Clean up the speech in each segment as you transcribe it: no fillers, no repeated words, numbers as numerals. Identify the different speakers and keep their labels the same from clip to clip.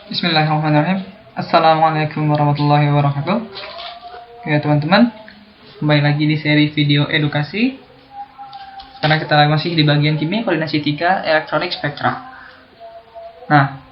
Speaker 1: Bismillahirrahmanirrahim. Assalamualaikum warahmatullahi wabarakatuh. Oke teman-teman, kembali lagi di seri video edukasi. Karena kita masih di bagian kimia koordinasi 3 elektronik spektra. Nah,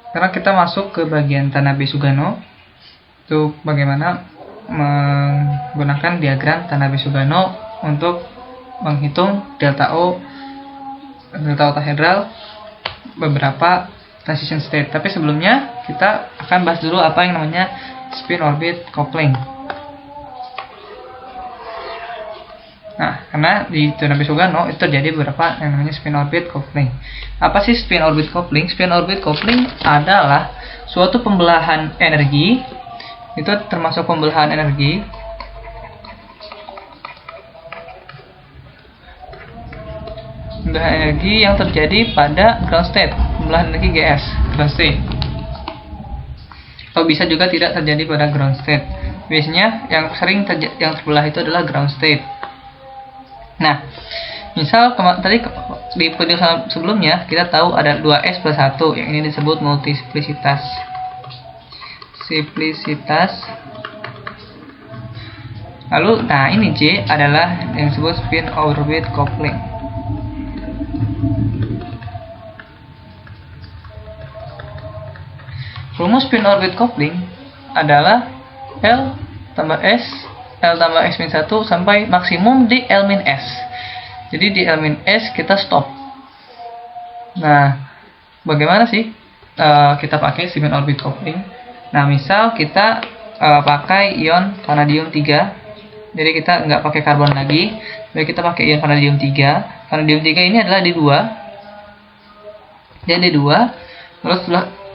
Speaker 1: sekarang kita masuk ke bagian Tanabe-Sugano. Itu bagaimana menggunakan diagram Tanabe-Sugano untuk menghitung delta O oktaedral beberapa transition state. Tapi sebelumnya kita akan bahas dulu apa yang namanya spin orbit coupling. Nah, karena di Tanabe-Sugano itu terjadi beberapa yang namanya spin orbit coupling. Apa sih spin orbit coupling? Spin orbit coupling adalah suatu pembelahan energi. Itu termasuk pembelahan energi yang terjadi pada ground state, pembelahan energi GS, ground state. Atau bisa juga tidak terjadi pada ground state. Biasanya yang sering yang terbelah itu adalah ground state. Nah, misal tadi di video sebelumnya kita tahu ada 2S plus 1, yang ini disebut multiplicitas. Lalu, nah ini J adalah yang disebut spin orbit coupling. Rumus spin orbit coupling adalah L tambah S, L tambah X min 1 sampai maksimum di L min S. Jadi di L min S kita stop. Nah, bagaimana sih kita pakai spin orbit coupling? Nah, misal kita pakai ion vanadium 3. Jadi kita nggak pakai karbon lagi, jadi kita pakai ion vanadium 3. Vanadium 3 ini adalah D2. Jadi D2. Terus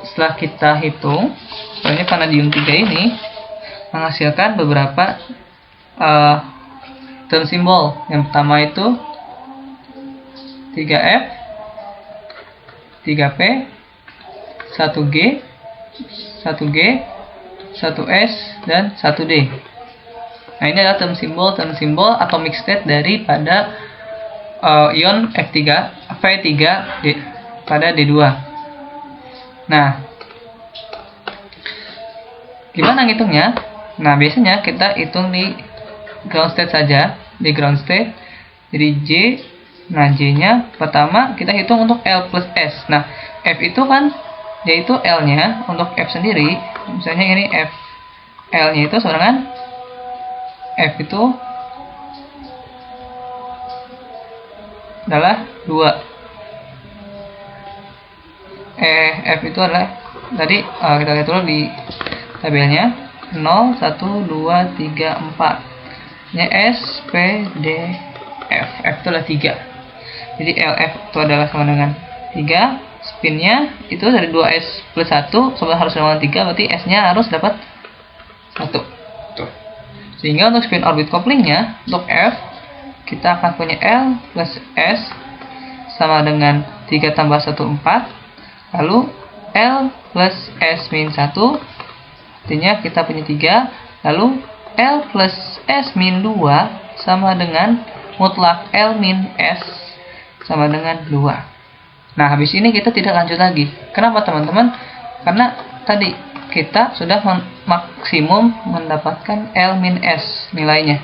Speaker 1: setelah kita hitung, soalnya vanadium 3 ini menghasilkan beberapa term simbol. Yang pertama itu 3F, 3P, 1G, 1G, 1S, dan 1D. Nah, ini adalah term simbol atomic state daripada ion F3 pada D2. Nah, gimana ngitungnya? Nah, biasanya kita hitung di ground state saja, di ground state. Jadi J, nah J-nya pertama kita hitung untuk L plus S. Nah, F itu kan yaitu L-nya untuk F sendiri. Misalnya ini F, L-nya itu sama dengan F itu adalah 2. F itu adalah tadi kita lihat dulu di tabelnya 0, 1, 2, 3, 4 nya S, P, D, F. F itu adalah 3. Jadi LF itu adalah sama dengan 3. Spinnya itu dari 2S plus 1 sama harus sama dengan 3, berarti S nya harus dapat 1. Tuh. Sehingga untuk spin orbit couplingnya untuk F kita akan punya L plus S sama dengan 3 tambah 1, 4. Lalu L plus S min 1, artinya kita punya 3. Lalu L plus S min 2 sama dengan mutlak L min S sama dengan 2. Nah, habis ini kita tidak lanjut lagi. Kenapa teman-teman? Karena tadi kita sudah maksimum mendapatkan L min S nilainya.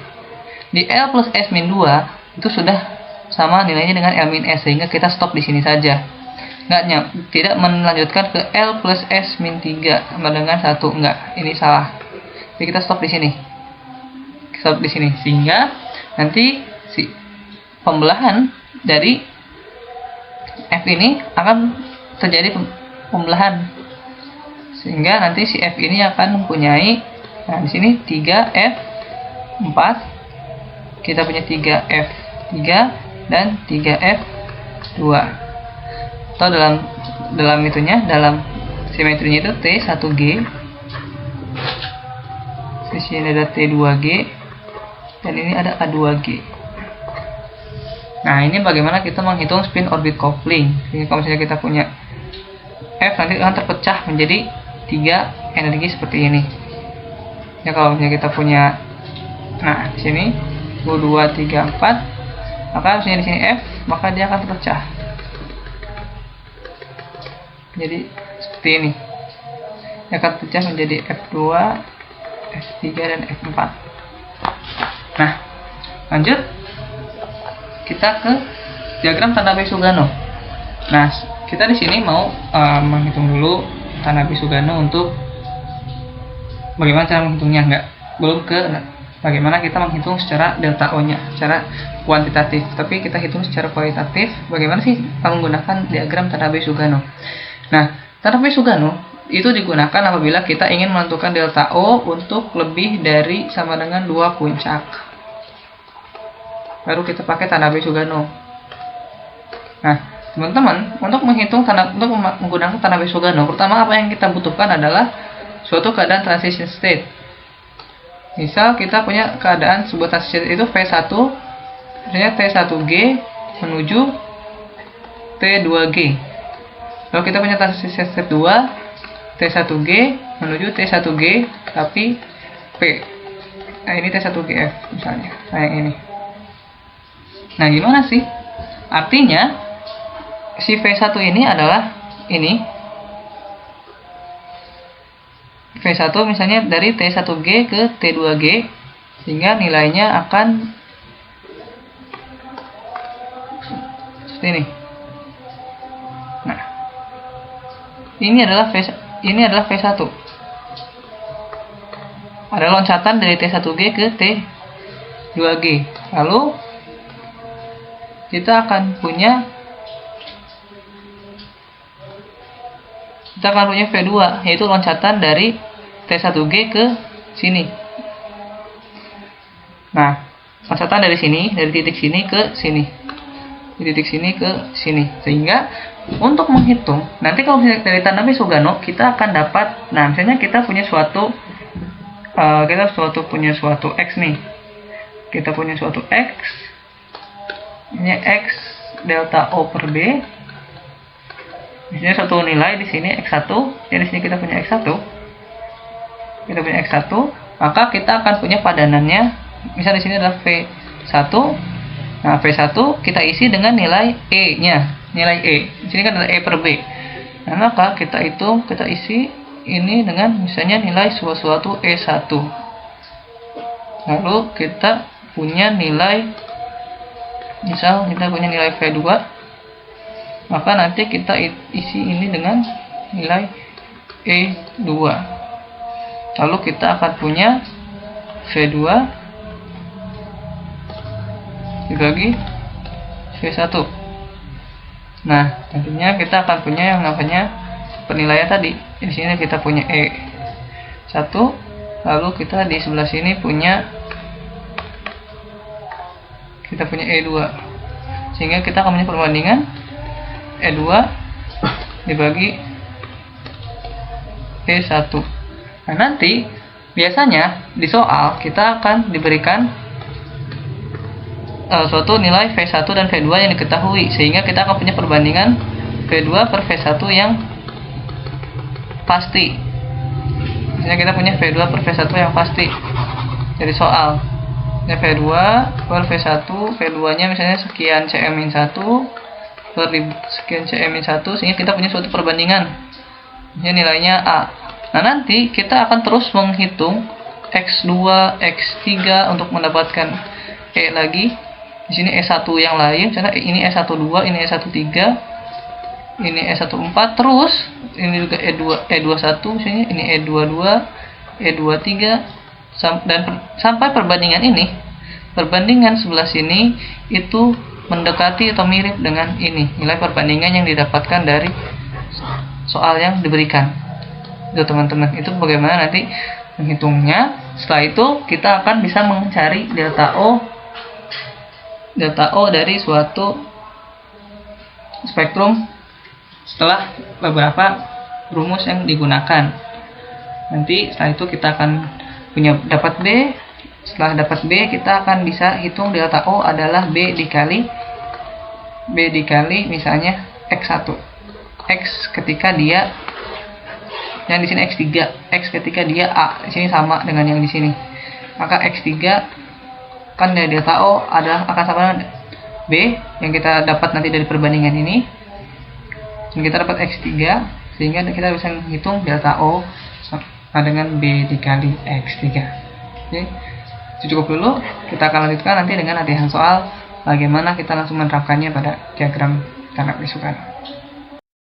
Speaker 1: Di L plus S min 2 itu sudah sama nilainya dengan L min S, sehingga kita stop di sini saja. Tidak melanjutkan ke L plus S min 3 sama dengan 1. Enggak, ini salah. Jadi kita stop di sini. Sehingga nanti si pembelahan dari F ini akan terjadi pembelahan. Sehingga nanti si F ini akan mempunyai, nah di sini 3F 4. Kita punya 3F3 dan 3F2. Atau dalam itunya, dalam simetrinya itu T1G. Di sini ada T2G dan ini ada A2G. Nah, ini bagaimana kita menghitung spin orbit coupling. Jadi kalau misalnya kita punya F, nanti akan terpecah menjadi 3 energi seperti ini. Ya, kalau misalnya kita punya, nah di sini 1, 2, 3, 4, maka misalnya di sini F, maka dia akan terpecah. Jadi seperti ini. Dia akan pecah menjadi F2, F3 dan F4. Nah, lanjut kita ke diagram Tanabe-Sugano. Nah, kita di sini mau menghitung dulu Tanabe-Sugano untuk bagaimana cara menghitungnya, belum ke bagaimana kita menghitung secara delta O-nya, secara kuantitatif, tapi kita hitung secara kualitatif bagaimana sih menggunakan diagram Tanabe-Sugano. Nah, Tanabe-Sugano itu digunakan apabila kita ingin menentukan delta O untuk lebih dari sama dengan 2 puncak. Baru kita pakai Tanabe-Sugano. Nah, teman-teman, untuk menggunakan Tanabe-Sugano, pertama apa yang kita butuhkan adalah suatu keadaan transition state. Misal kita punya keadaan sebuah transition itu V1, misalnya T1G menuju T2G. Lalu kita punya transition state 2, T1G menuju T1G tapi P. Nah, ini T1GF misalnya. Nah, yang ini. Nah, gimana sih? Artinya si V1 ini adalah ini. V1 misalnya dari T1G ke T2G, sehingga nilainya akan seperti ini. Nah, ini adalah V1. Ada loncatan dari T1G ke T2G. Lalu kita akan punya V2, yaitu loncatan dari T1G ke sini. Nah, loncatan dari sini, dari titik sini ke sini, dari titik sini ke sini. Sehingga untuk menghitung, nanti kalau misalnya dari Tanabe-Sugano kita akan dapat, nah misalnya kita punya suatu X nih. Kita punya suatu X, ini X delta O per B. Misalnya satu nilai di sini X1, jadi di sini kita punya X1. Maka kita akan punya padanannya. Misal di sini adalah V1. Nah, V1 kita isi dengan nilai E-nya, nilai E. Di sini kan ada E per B. Nah, maka kita isi ini dengan misalnya nilai suatu E1. Lalu kita punya nilai, misal kita punya nilai V2. Maka nanti kita isi ini dengan nilai E2. Lalu kita akan punya V2 dibagi V1. Nah, tentunya kita akan punya yang namanya penilaian tadi. Di sini kita punya E1, lalu kita di sebelah sini punya E2. Sehingga kita akan punya perbandingan E2 dibagi E1. Nah, nanti biasanya di soal kita akan diberikan suatu nilai V1 dan V2 yang diketahui, sehingga kita akan punya perbandingan V2 per V1 yang pasti. Misalnya kita punya V2 per V1 yang pasti dari soal. Ya, V2 per V1, V2 nya misalnya sekian cm-1 per sekian cm-1, sehingga kita punya suatu perbandingan. Ini nilainya A. Nah, nanti kita akan terus menghitung X2, X3 untuk mendapatkan E lagi. Di sini E1 yang lain, misalnya ini E12, ini E13, ini E14, terus ini juga E21, misalnya ini E22, E23, dan sampai perbandingan ini, perbandingan sebelah sini itu mendekati atau mirip dengan ini, nilai perbandingan yang didapatkan dari soal yang diberikan. Itu teman-teman, itu bagaimana nanti menghitungnya. Setelah itu kita akan bisa mencari delta O dari suatu spektrum setelah beberapa rumus yang digunakan. Nanti setelah itu kita akan dapat B. Setelah dapat B, kita akan bisa hitung delta O adalah B dikali misalnya X1. X ketika dia, yang di sini X3, X ketika dia A, di sini sama dengan yang di sini. Maka X3 kan dari delta O akan sama dengan B yang kita dapat nanti dari perbandingan ini. Dan kita dapat X3 sehingga kita bisa menghitung delta O sama dengan B dikali X3. Oke, itu cukup dulu. Kita akan lanjutkan nanti dengan latihan soal bagaimana kita langsung menerapkannya pada diagram tangga kesukaan.